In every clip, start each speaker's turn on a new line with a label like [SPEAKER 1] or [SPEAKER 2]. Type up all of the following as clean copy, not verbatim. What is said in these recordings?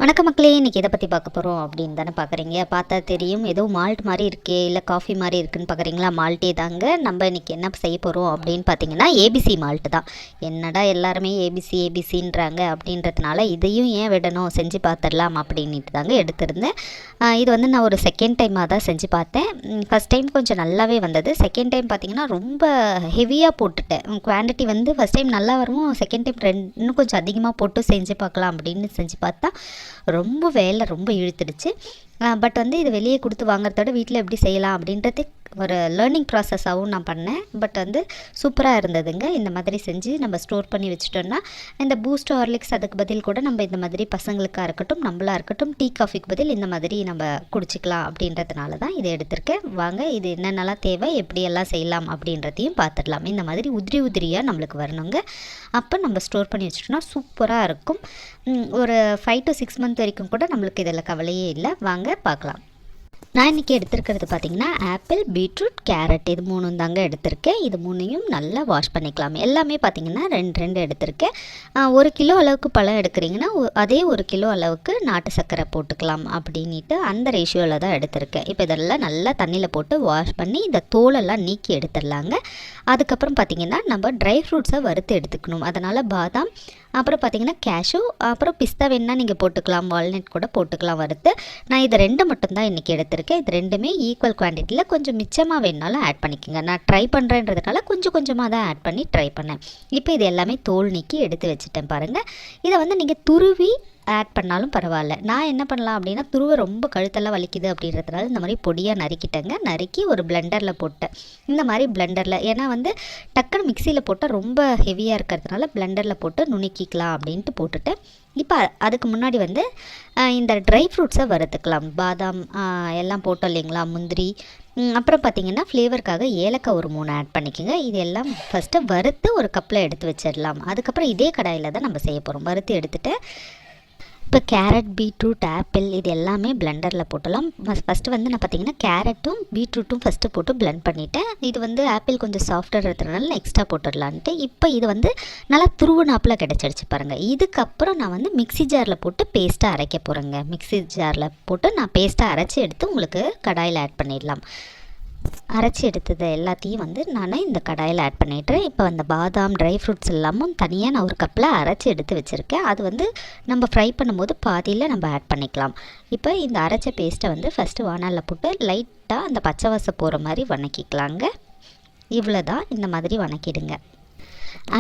[SPEAKER 1] வணக்கம் மக்களே, இன்றைக்கி எதை பற்றி பார்க்க போகிறோம் அப்படின்னு தானே பார்க்குறீங்க. பார்த்தா தெரியும், ஏதோ மால்ட் மாதிரி இருக்கே இல்லை காஃபி மாதிரி இருக்குதுன்னு பார்க்குறீங்களா. மால்ட்டே தாங்க. நம்ம இன்றைக்கி என்ன செய்ய போகிறோம் அப்படின்னு பார்த்தீங்கன்னா ஏபிசி மால்ட்டு தான். என்னடா எல்லாருமே ஏபிசி ஏபிசின்றாங்க அப்படின்றதுனால இதையும் ஏன் விடணும், செஞ்சு பார்த்துடலாம் அப்படின்ட்டு தாங்க எடுத்திருந்தேன். இது வந்து நான் ஒரு செகண்ட் டைமாக தான் செஞ்சு பார்த்தேன். ஃபஸ்ட் டைம் கொஞ்சம் நல்லாவே வந்தது. செகண்ட் டைம் பார்த்திங்கன்னா ரொம்ப ஹெவியாக போட்டுட்டேன். குவான்டிட்டி வந்து ஃபஸ்ட் டைம் நல்லா வரும், செகண்ட் டைம் இன்னும் கொஞ்சம் அதிகமாக போட்டு செஞ்சு பார்க்கலாம் அப்படின்னு செஞ்சு பார்த்தா ரொம்ப வேலை ரொம்ப இழுத்துடுச்சு. பட் வந்து இது வெளியே கொடுத்து வாங்குறதோட வீட்டில் எப்படி செய்யலாம் அப்படின்றது ஒரு லேர்னிங் ப்ராசஸாகவும் நான் பண்ணேன். பட் வந்து சூப்பராக இருந்ததுங்க. இந்த மாதிரி செஞ்சு நம்ம ஸ்டோர் பண்ணி வச்சுட்டோன்னா இந்த பூஸ்ட் ஹார்லிக்ஸ் அதுக்கு பதில் கூட நம்ம இந்த மாதிரி பசங்களுக்காக இருக்கட்டும் நம்மளாக இருக்கட்டும் டீ காஃபிக்கு பதில் இந்த மாதிரி நம்ம குடிச்சிக்கலாம் அப்படின்றதுனால தான் இதை எடுத்திருக்கேன். வாங்க இது என்னென்னலாம் தேவை, எப்படியெல்லாம் செய்யலாம் அப்படின்றதையும் பார்த்துடலாம். இந்த மாதிரி உதிரியாக நம்மளுக்கு வரணுங்க. அப்போ நம்ம ஸ்டோர் பண்ணி வச்சுட்டோன்னா சூப்பராக இருக்கும். ஒரு 5 to 6 month வரைக்கும் கூட நம்மளுக்கு இதில் கவலையே இல்லை. வாங்க பார்க்கலாம். நான் இன்றைக்கி எடுத்துருக்கிறது பார்த்திங்கன்னா ஆப்பிள், பீட்ரூட், கேரட் இது 3 தாங்க எடுத்திருக்கேன். இது 3ஐயும் நல்லா வாஷ் பண்ணிக்கலாம். எல்லாமே பார்த்திங்கன்னா 2 எடுத்திருக்கேன். 1 கிலோ அளவுக்கு பழம் எடுக்கிறீங்கன்னா அதே 1 கிலோ அளவுக்கு நாட்டு சர்க்கரை போட்டுக்கலாம் அப்படின்ட்டு அந்த ரேஷியோவில் தான் எடுத்திருக்கேன். இப்போ இதெல்லாம் நல்லா தண்ணியில் போட்டு வாஷ் பண்ணி இந்த தோலெல்லாம் நீக்கி எடுத்துடலாங்க. அதுக்கப்புறம் பார்த்திங்கன்னா நம்ம ட்ரை ஃப்ரூட்ஸை வறுத்து எடுத்துக்கணும். அதனால் பாதாம், அப்புறம் பார்த்திங்கன்னா கேஷ்யூ, அப்புறம் பிஸ்தா வேணால் நீங்கள் போட்டுக்கலாம், வால்நட் கூட போட்டுக்கலாம் வறுத்து. நான் இது 2 மட்டும்தான் இன்றைக்கி எடுத்திருக்கேன். இது 2மே ஈக்குவல் குவான்டிட்டியில் கொஞ்சம் மிச்சமாக வேணாலும் ஆட் பண்ணிக்கோங்க. நான் ட்ரை பண்ணுறேன்றதுனால கொஞ்சமாக தான் ஆட் பண்ணி ட்ரை பண்ணேன். இப்போ இது எல்லாமே தோல் நீக்கி எடுத்து வச்சுட்டேன் பாருங்கள். இதை வந்து நீங்கள் துருவி ஆட் பண்ணாலும் பரவாயில்ல. நான் என்ன பண்ணலாம் அப்படின்னா துருவ ரொம்ப கழுத்தெல்லாம் வலிக்குது அப்படின்றதுனால இந்த மாதிரி பொடியாக நறுக்கிட்டேங்க. நறுக்கி ஒரு பிளெண்டரில் போட்டேன். இந்த மாதிரி பிளெண்டரில், ஏன்னா வந்து டக்குன்னு மிக்சியில் போட்டால் ரொம்ப ஹெவியாக இருக்கிறதுனால பிளெண்டரில் போட்டு நுணுக்கிக்கலாம் அப்படின்ட்டு போட்டுட்டேன். இப்போ அதுக்கு முன்னாடி வந்து இந்த ட்ரை ஃப்ரூட்ஸை வறுத்துக்கலாம். பாதாம் எல்லாம் போட்டோம் இல்லைங்களா, முந்திரி, அப்புறம் பார்த்திங்கன்னா ஃப்ளேவருக்காக ஏலக்காய் ஒரு 3 ஆட் பண்ணிக்கோங்க. இது எல்லாம் ஃபஸ்ட்டு வறுத்து ஒரு கப்பில் எடுத்து வச்சிடலாம். அதுக்கப்புறம் இதே கடாயில் தான் நம்ம செய்ய போகிறோம். வறுத்து எடுத்துகிட்டு இப்போ கேரட், பீட்ரூட், ஆப்பிள் இது எல்லாமே பிளெண்டரில் போட்டலாம். ஃபஸ்ட்டு வந்து நான் பார்த்திங்கன்னா கேரட்டும் பீட்ரூட்டும் ஃபஸ்ட்டு போட்டு பிளெண்ட் பண்ணிவிட்டேன். இது வந்து ஆப்பிள் கொஞ்சம் சாஃப்டாக இருக்கிறதுனால எக்ஸ்ட்ரா போட்டுடலான்ட்டு இப்போ இது வந்து நல்லா துருவனாப்பில் கிடச்சிடுச்சு பாருங்கள். இதுக்கப்புறம் நான் வந்து மிக்ஸி ஜாரில் போட்டு பேஸ்ட்டாக அரைக்க போகிறேங்க. மிக்ஸி ஜாரில் போட்டு நான் பேஸ்ட்டாக அரைச்சி எடுத்து உங்களுக்கு கடாயில் ஆட் பண்ணிடலாம். அரைச்சி எடுத்தது எல்லாத்தையும் வந்து நான் இந்த கடாயில் ஆட் பண்ணிட்டுறேன். இப்போ அந்த பாதாம், ட்ரை ஃப்ரூட்ஸ் எல்லாமும் தனியாக நான் ஒரு கப்பில் அரைச்சி எடுத்து வச்சுருக்கேன். அது வந்து நம்ம ஃப்ரை பண்ணும்போது பாதியில் நம்ம ஆட் பண்ணிக்கலாம். இப்போ இந்த அரைச்ச பேஸ்ட்டை வந்து ஃபஸ்ட்டு வானலில் போட்டு லைட்டாக அந்த பச்சை வாசம் போகிற மாதிரி வணக்கிக்கலாங்க. இவ்வளோ தான், இந்த மாதிரி வணக்கிடுங்க.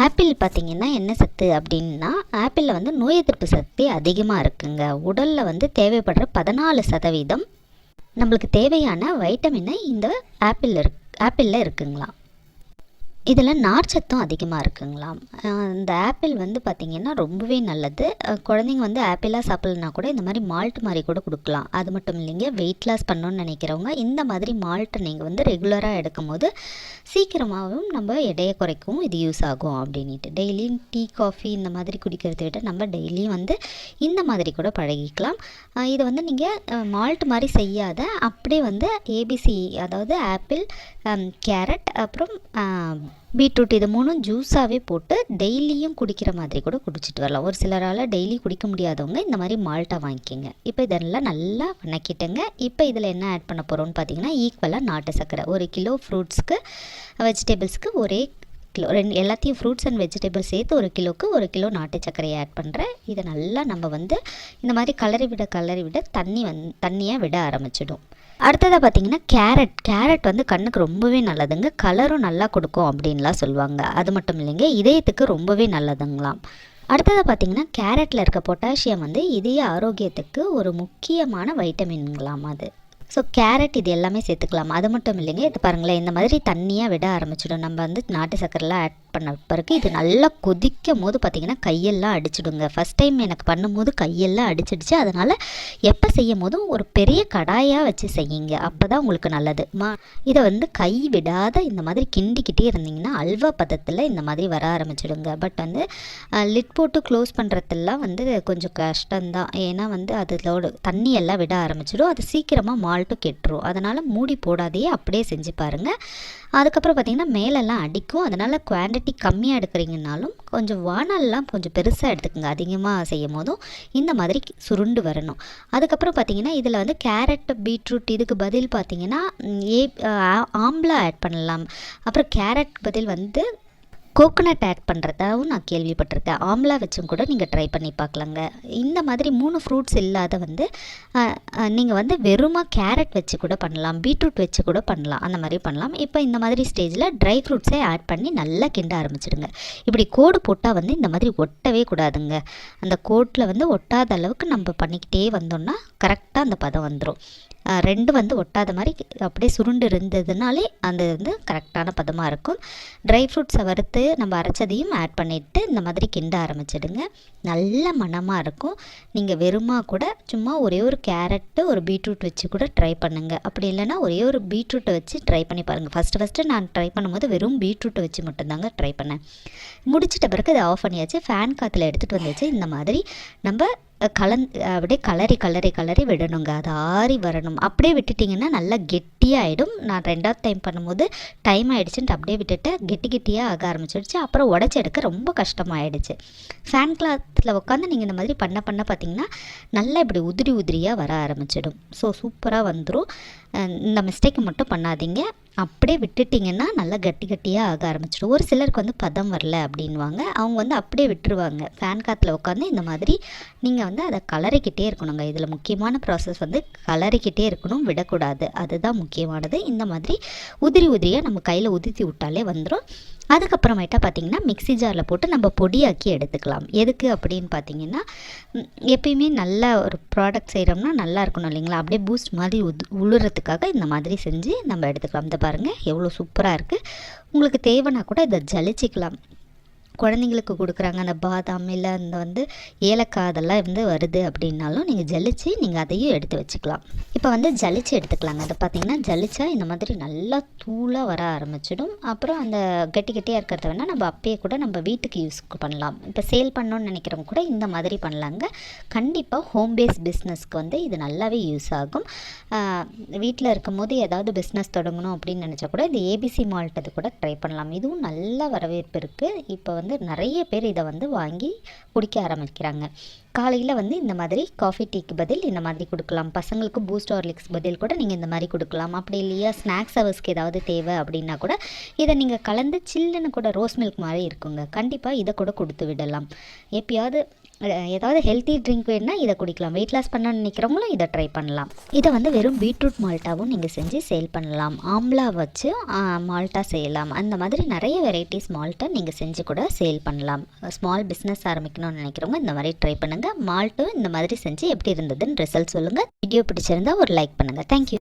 [SPEAKER 1] ஆப்பிள் பார்த்திங்கன்னா என்ன சத்து அப்படின்னா ஆப்பிளில் வந்து நோய் எதிர்ப்பு சக்தி அதிகமாக இருக்குங்க. உடலில் வந்து தேவைப்படுற 14% நம்மளுக்கு தேவையான வைட்டமினை இந்த ஆப்பிளில் இருக்குங்களாம். இதில் நார்ச்சத்தும் அதிகமாக இருக்குங்களாம். இந்த ஆப்பிள் வந்து பார்த்திங்கன்னா ரொம்பவே நல்லது. குழந்தைங்க வந்து ஆப்பிளாக சாப்பிட்லனா கூட இந்த மாதிரி மால்ட் மாதிரி கூட கொடுக்கலாம். அது மட்டும் இல்லைங்க, வெயிட் லாஸ் பண்ணணுன்னு நினைக்கிறவங்க இந்த மாதிரி மால்ட்டை நீங்கள் வந்து ரெகுலராக எடுக்கும் போது சீக்கிரமாகவும் நம்ம எடையை குறைக்கவும் இது யூஸ் ஆகும் அப்படின்ட்டு. டெய்லியும் டீ காஃபி இந்த மாதிரி குடிக்கிறத விட நம்ம டெய்லியும் வந்து இந்த மாதிரி கூட பழகிக்கலாம். இதை வந்து நீங்கள் மால்ட் மாதிரி செய்யாத அப்படியே வந்து ஏபிசி, அதாவது ஆப்பிள், கேரட், அப்புறம் பீட்ரூட் இது 3 ஜூஸாகவே போட்டு டெய்லியும் குடிக்கிற மாதிரி கூட குடிச்சிட்டு வரலாம். ஒரு சிலரால் டெய்லி குடிக்க முடியாதவங்க இந்த மாதிரி மால்ட்டாக வாங்கிக்கோங்க. இப்போ இதெல்லாம் நல்லா வணக்கிட்டேங்க. இப்போ இதில் என்ன ஆட் பண்ண போகிறோம்னு பார்த்தீங்கன்னா ஈக்குவலாக நாட்டு சர்க்கரை 1 கிலோ ஃப்ரூட்ஸ்க்கு, வெஜிடபிள்ஸ்க்கு ஒரே கிலோ, எல்லாத்தையும் ஃப்ரூட்ஸ் அண்ட் வெஜிடபிள்ஸ் சேர்த்து 1 கிலோவுக்கு 1 கிலோ நாட்டு சர்க்கரையை ஆட் பண்ணுறேன். இதை நல்லா நம்ம வந்து இந்த மாதிரி கலரி விட தண்ணியாக விட ஆரம்பிச்சிடும். அடுத்ததாக பார்த்திங்கன்னா கேரட் வந்து கண்ணுக்கு ரொம்பவே நல்லதுங்க. கலரும் நல்லா கொடுக்கும் அப்படின்லாம் சொல்லுவாங்க. அது மட்டும் இல்லைங்க, இதயத்துக்கு ரொம்பவே நல்லதுங்களாம். அடுத்ததாக பார்த்திங்கன்னா கேரட்டில் இருக்க பொட்டாசியம் வந்து இதய ஆரோக்கியத்துக்கு ஒரு முக்கியமான வைட்டமின்களாம் அது. ஸோ கேரட் இது எல்லாமே சேர்த்துக்கலாம். அது மட்டும் இல்லைங்க, இது பாருங்களேன் இந்த மாதிரி தண்ணியாக விட ஆரம்பிச்சிடும். நம்ம வந்து நாட்டு சர்க்கரைலாம் ஆட் பண்ண பிறகு இது நல்லா கொதிக்கும் போது பார்த்திங்கன்னா கையெல்லாம் அடிச்சிடுங்க. ஃபஸ்ட் டைம் எனக்கு பண்ணும்போது கையெல்லாம் அடிச்சிடுச்சு. அதனால் எப்போ செய்யும் போதும் ஒரு பெரிய கடாயாக வச்சு செய்யுங்க, அப்போ தான் உங்களுக்கு நல்லது. இதை வந்து கை விடாத இந்த மாதிரி கிண்டிக்கிட்டே இருந்தீங்கன்னா அல்வா பதத்தில் இந்த மாதிரி வர ஆரம்பிச்சிடுங்க. பட் வந்து லிட் போட்டு க்ளோஸ் பண்ணுறதெல்லாம் வந்து கொஞ்சம் கஷ்டம்தான். ஏன்னா வந்து அதோட தண்ணி எல்லாம் விட ஆரம்பிச்சிடும். அது சீக்கிரமாக மால்ட்டும் கெட்டுரும். அதனால் மூடி போடாதையே அப்படியே செஞ்சு பாருங்கள். அதுக்கப்புறம் பார்த்திங்கன்னா மேலெல்லாம் அடிக்கும். அதனால் குவான்டிட்டி கம்மியாக எடுக்கிறீங்கனாலும் கொஞ்சம் வானல்லாம் கொஞ்சம் பெருசாக எடுத்துக்கோங்க. அதிகமாக செய்யும் போதும் இந்த மாதிரி சுருண்டு வரணும். அதுக்கப்புறம் பார்த்திங்கன்னா இதில் வந்து கேரட் பீட்ரூட் இதுக்கு பதில் பார்த்திங்கன்னா ஆம்லா ஆட் பண்ணலாம். அப்புறம் கேரட் பதில் வந்து கோகோனட் ஆட் பண்ணுறதாவும் நான் கேள்விப்பட்டிருக்கேன். ஆம்லா வச்சும் கூட நீங்கள் ட்ரை பண்ணி பார்க்கலாங்க. இந்த மாதிரி 3 ஃப்ரூட்ஸ் இல்லாத வந்து நீங்கள் வந்து வெறுமா கேரட் வச்சு கூட பண்ணலாம், பீட்ரூட் வச்சு கூட பண்ணலாம், அந்த மாதிரி பண்ணலாம். இப்போ இந்த மாதிரி ஸ்டேஜில் ட்ரை ஃப்ரூட்ஸே ஆட் பண்ணி நல்லா கிண்ட ஆரம்பிச்சிடுங்க. இப்படி கோடு போட்டால் வந்து இந்த மாதிரி ஒட்டவே கூடாதுங்க. அந்த கோட்டில் வந்து ஒட்டாத அளவுக்கு நம்ம பண்ணிக்கிட்டே வந்தோம்னா கரெக்டாக அந்த பதம் வந்துடும். 2 வந்து ஒட்டாத மாதிரி அப்படியே சுருண்டு இருந்ததுனாலே அந்த வந்து கரெக்டான பதமாக இருக்கும். ட்ரை ஃப்ரூட்ஸை வறுத்து நம்ம அரைச்சதையும் ஆட் பண்ணிவிட்டு இந்த மாதிரி கிண்ட ஆரம்பிச்சிடுங்க. நல்ல மணமாக இருக்கும். நீங்கள் வெறுமா கூட சும்மா ஒரே ஒரு கேரட்டு ஒரு பீட்ரூட் வச்சு கூட ட்ரை பண்ணுங்கள். அப்படி இல்லைனா ஒரே ஒரு பீட்ரூட்டை வச்சு ட்ரை பண்ணி பாருங்கள். ஃபஸ்ட்டு நான் ட்ரை பண்ணும்போது வெறும் பீட்ரூட்டை வச்சு மட்டும்தாங்க ட்ரை பண்ணேன். முடிச்சிட்ட பிறகு இதை ஆஃப் பண்ணியாச்சு. ஃபேன் காற்றுல எடுத்துகிட்டு வந்துச்சு. இந்த மாதிரி நம்ம அப்படியே கலரி விடணுங்க. அது ஆறி வரணும். அப்படியே விட்டுட்டிங்கன்னா நல்லா கெட்டியாகிடும். நான் 2வது டைம் பண்ணும்போது டைம் ஆகிடுச்சுன்ட்டு அப்படியே விட்டுட்டு கெட்டியாக ஆக ஆரம்பிச்சிடுச்சு. அப்புறம் உடச்சி எடுக்க ரொம்ப கஷ்டமாயிடுச்சு. ஃபேன் கிளாத்தில் உட்காந்து நீங்கள் இந்த மாதிரி பண்ண பார்த்திங்கன்னா நல்லா இப்படி உதிரியாக வர ஆரம்பிச்சிடும். ஸோ சூப்பராக வந்துடும். இந்த மிஸ்டேக்கை மட்டும் பண்ணாதீங்க. அப்படியே விட்டுட்டிங்கன்னா நல்லா கட்டியாக ஆக ஆரம்பிச்சிடும். ஒரு சிலருக்கு வந்து பதம் வரல அப்படின்வாங்க. அவங்க வந்து அப்படியே விட்டுருவாங்க. ஃபேன் காற்றுல உட்காந்து இந்த மாதிரி நீங்கள் வந்து அதை கலரிக்கிட்டே இருக்கணுங்க. இதில் முக்கியமான ப்ராசஸ் வந்து கலரிக்கிட்டே இருக்கணும், விடக்கூடாது. அதுதான் முக்கியமானது. இந்த மாதிரி உதிரியாக நம்ம கையில் உதிர்த்தி விட்டாலே வந்துடும். அதுக்கப்புறமேட்டா பார்த்திங்கன்னா மிக்ஸி ஜாரில் போட்டு நம்ம பொடியாக்கி எடுத்துக்கலாம். எதுக்கு அப்படின்னு பார்த்திங்கன்னா எப்பயுமே நல்ல ஒரு ப்ராடக்ட் செய்கிறோம்னா நல்லா இருக்கணும் இல்லைங்களா? அப்படியே பூஸ்ட் மாதிரி உளுறதுக்காக இந்த மாதிரி செஞ்சு நம்ம எடுத்துக்கலாம். இந்த பாருங்கள் எவ்வளோ சூப்பராக இருக்குது. உங்களுக்கு தேவைன்னா கூட இதை ஜலிச்சிக்கலாம். குழந்தைங்களுக்கு கொடுக்குறாங்க அந்த பாதாம் இல்லை அந்த வந்து ஏலக்காய் அதெல்லாம் வந்து வருது அப்படின்னாலும் நீங்கள் ஜலிச்சு நீங்கள் அதையும் எடுத்து வச்சுக்கலாம். இப்போ வந்து ஜலிச்சு எடுத்துக்கலாங்க. அதை பார்த்திங்கன்னா ஜலிச்சா இந்த மாதிரி நல்லா தூளாக வர ஆரம்பிச்சிடும். அப்புறம் அந்த கெட்டியாக இருக்கிறத வேணால் நம்ம அப்பயே கூட நம்ம வீட்டுக்கு யூஸ் பண்ணலாம். இப்போ சேல் பண்ணணும்னு நினைக்கிறவங்க கூட இந்த மாதிரி பண்ணலாங்க. கண்டிப்பாக ஹோம் பேஸ் பிஸ்னஸ்க்கு வந்து இது நல்லாவே யூஸ் ஆகும். வீட்டில் இருக்கும் போது ஏதாவது பிஸ்னஸ் தொடங்கணும் அப்படின்னு நினச்சா கூட இந்த ஏபிசி மால்ட் அது கூட ட்ரை பண்ணலாம். இதுவும் நல்ல வரவேற்பு இருக்குது. இப்போ வந்து நிறைய பேர் இதை வந்து வாங்கி குடிக்க ஆரம்பிக்கிறாங்க. காலையில் வந்து இந்த மாதிரி காஃபி டீக்கு பதில் இந்த மாதிரி கொடுக்கலாம். பசங்களுக்கு பூஸ்ட் ஹார்லிக்ஸ் பதில் கூட நீங்கள் இந்த மாதிரி கொடுக்கலாம். அப்படி இல்லையா ஸ்நாக்ஸ் ஹவர்ஸ்க்கு ஏதாவது தேவை அப்படின்னா கூட இதை நீங்கள் கலந்து சில்லுன்னு கூட ரோஸ் மில்க் மாதிரி இருக்குங்க. கண்டிப்பாக இதை கூட கொடுத்து விடலாம். எப்பயாவது ஏதாவது ஹெல்த்தி ட்ரிங்க் வேணுன்னா இதை குடிக்கலாம். வெயிட் லாஸ் பண்ண நினைக்கிறவங்களும் இதை ட்ரை பண்ணலாம். இதை வந்து வெறும் பீட்ரூட் மால்ட்டாவும் நீங்கள் செஞ்சு சேல் பண்ணலாம். ஆம்லா வச்சு மால்ட்டா செய்யலாம். அந்த மாதிரி நிறைய வெரைட்டிஸ் மால்ட்டை நீங்கள் செஞ்சு கூட சேல் பண்ணலாம். ஸ்மால் பிஸ்னஸ் ஆரம்பிக்கணும்னு நினைக்கிறவங்க இந்த மாதிரி ட்ரை பண்ணுங்கள். மால்ட்டும் இந்த மாதிரி செஞ்சு எப்படி இருந்ததுன்னு ரிசல்ட் சொல்லுங்கள். வீடியோ பிடிச்சிருந்தா ஒரு லைக் பண்ணுங்கள். தேங்க்யூ.